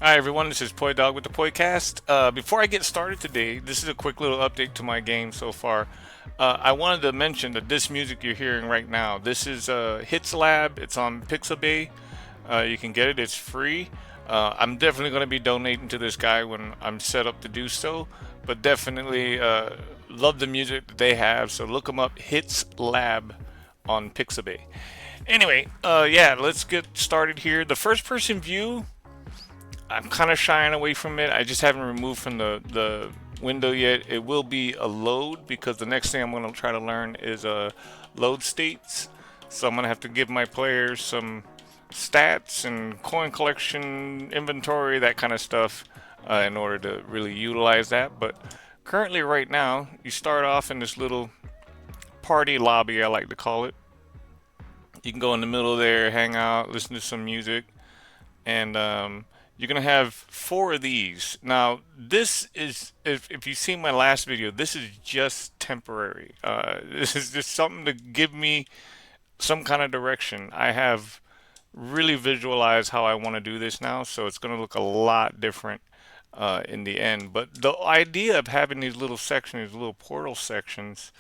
Hi everyone, this is Poi Dog with the Poicast. Before I get started today, this is a quick little update to my game so far. I wanted to mention that this music you're hearing right now, this is Hits Lab. It's on Pixabay. You can get it; it's free. I'm definitely going to be donating to this guy when I'm set up to do so. But definitely love the music that they have. So look them up, Hits Lab on Pixabay. Anyway, yeah, let's get started here. The first person view, I'm kind of shying away from it. I just haven't removed from the window yet. It will be a load because the next thing I'm going to try to learn is load states. So I'm going to have to give my players some stats and coin collection, inventory, that kind of stuff in order to really utilize that. But currently, right now, you start off in this little party lobby, I like to call it. You can go in the middle there, hang out, listen to some music, and you're gonna have four of these. Now, this is if you've seen my last video, this is just temporary. This is just something to give me some kind of direction. I have really visualized how I want to do this now, so it's gonna look a lot different in the end. But the idea of having these little sections, these little portal sections,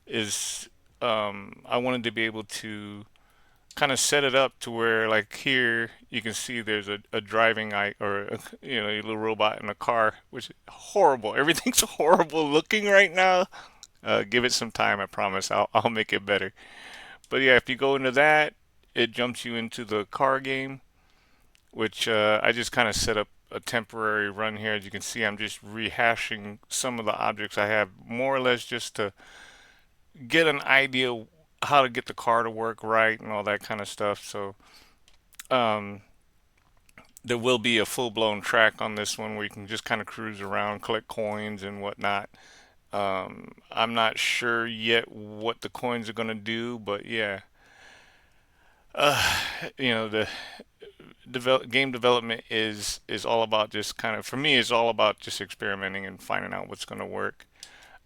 is I wanted to be able to kind of set it up to where, like, here you can see there's a driving eye, or a little robot in a car, which is horrible. Everything's horrible looking right now. Give it some time, I promise I'll make it better. But yeah, if you go into that, it jumps you into the car game, which I just kind of set up a temporary run here. As you can see, I'm just rehashing some of the objects I have, more or less just to get an idea how to get the car to work right and all that kind of stuff. So um, there will be a full-blown track on this one where you can just kind of cruise around, collect coins and whatnot. I'm not sure yet what the coins are going to do, but yeah, the game development is all about just kind of, for me, it's all about just experimenting and finding out what's going to work.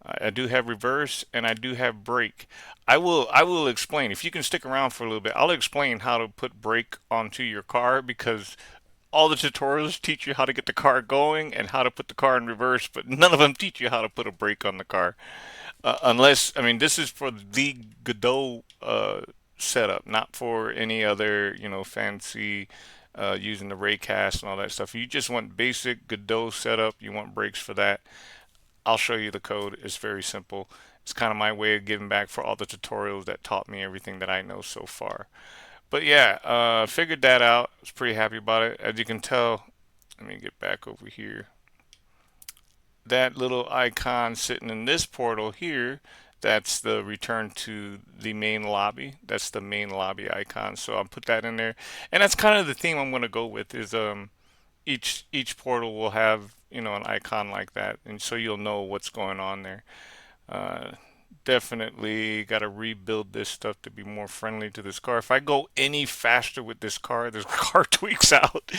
I do have reverse and I do have brake. I will explain if you can stick around for a little bit. I'll explain how to put brake onto your car because all the tutorials teach you how to get the car going and how to put the car in reverse, but none of them teach you how to put a brake on the car. Unless, I mean, this is for the Godot setup, not for any other, fancy using the raycast and all that stuff. You just want basic Godot setup. You want brakes for that. I'll show you the code. It's very simple. It's kind of my way of giving back for all the tutorials that taught me everything that I know so far. But yeah, figured that out. I was pretty happy about it. As you can tell, let me get back over here. That little icon sitting in this portal here, that's the return to the main lobby. That's the main lobby icon. So I'll put that in there. And that's kind of the theme I'm going to go with is each portal will have, an icon like that, and so you'll know what's going on there. Uh, Definitely got to rebuild this stuff to be more friendly to this car. If I go any faster with this car tweaks out,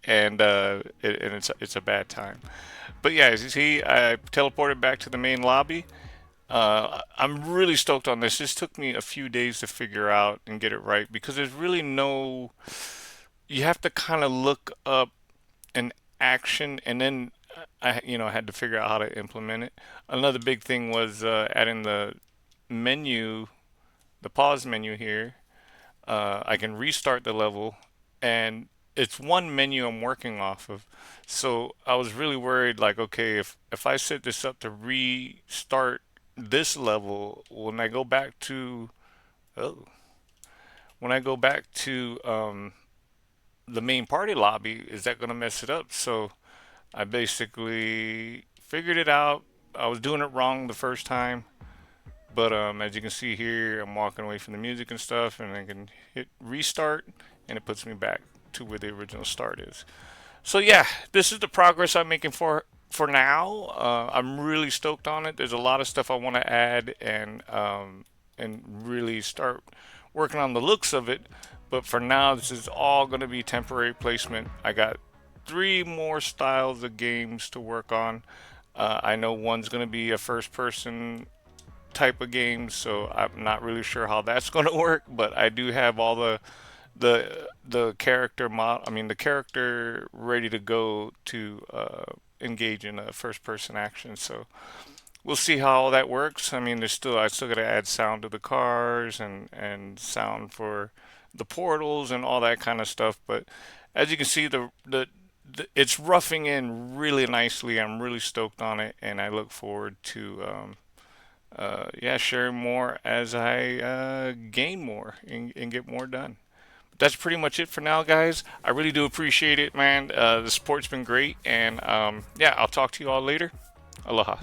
and it's a bad time. But yeah, as you see, I teleported back to the main lobby. I'm really stoked on this. This took me a few days to figure out and get it right because there's really no. You have to kind of look up an action, and then I had to figure out how to implement it. Another big thing was adding the menu, the pause menu here. I can restart the level, and it's one menu I'm working off of. So I was really worried, like, okay, if I set this up to restart this level, oh, when I go back to the main party lobby, is that going to mess it up? So I basically figured it out. I was doing it wrong the first time, but as you can see here, I'm walking away from the music and stuff, and I can hit restart, and it puts me back to where the original start is. So yeah, this is the progress I'm making for now. I'm really stoked on it. There's a lot of stuff I want to add and really start working on the looks of it. But for now, this is all going to be temporary placement. I got three more styles of games to work on. I know one's going to be a first person type of game, so I'm not really sure how that's going to work, but I do have all the character mod. I mean, the character ready to go to engage in a first person action. So we'll see how all that works. I mean, I still got to add sound to the cars and sound for the portals and all that kind of stuff. But as you can see, it's roughing in really nicely. I'm really stoked on it, and I look forward to yeah, sharing more as I gain more and get more done. But that's pretty much it for now, guys. I really do appreciate it, man. The support's been great, and yeah, I'll talk to you all later. Aloha.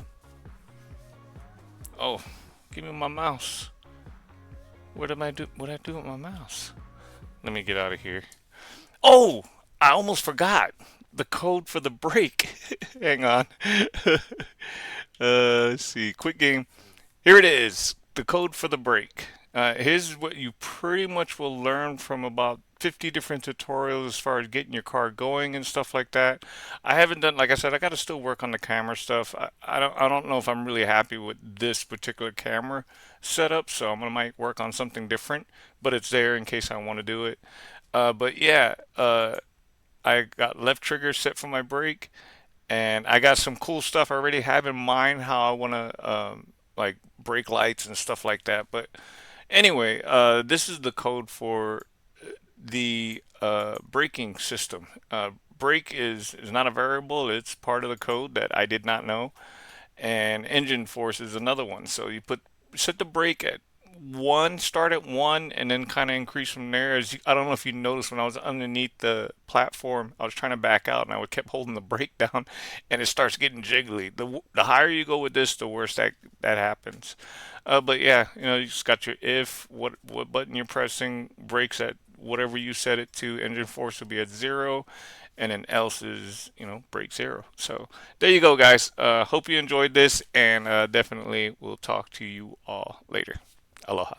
Oh, give me my mouse. What am I do? What I do with my mouse? Let me get out of here. Oh, I almost forgot the code for the break. Hang on. Let's see. Quick game. Here it is. The code for the break. Here's what you pretty much will learn from about 50 different tutorials as far as getting your car going and stuff like that. I haven't done, like I said, I got to still work on the camera stuff. I don't know if I'm really happy with this particular camera setup, so I'm gonna might work on something different. But it's there in case I want to do it. But yeah, I got left trigger set for my brake, and I got some cool stuff I already have in mind how I want to like brake lights and stuff like that. But anyway, this is the code for the braking system. Brake is not a variable; it's part of the code that I did not know, and engine force is another one. So you set the brake at one, start at one, and then kind of increase from there. I don't know if you noticed when I was underneath the platform, I was trying to back out, and I would kept holding the brake down, and it starts getting jiggly. The higher you go with this, the worse that happens. But yeah, you just got your if, what button you're pressing, brakes at whatever you set it to. Engine force will be at zero, and then else is brake zero. So there you go, guys. Hope you enjoyed this, and definitely we'll talk to you all later. Aloha.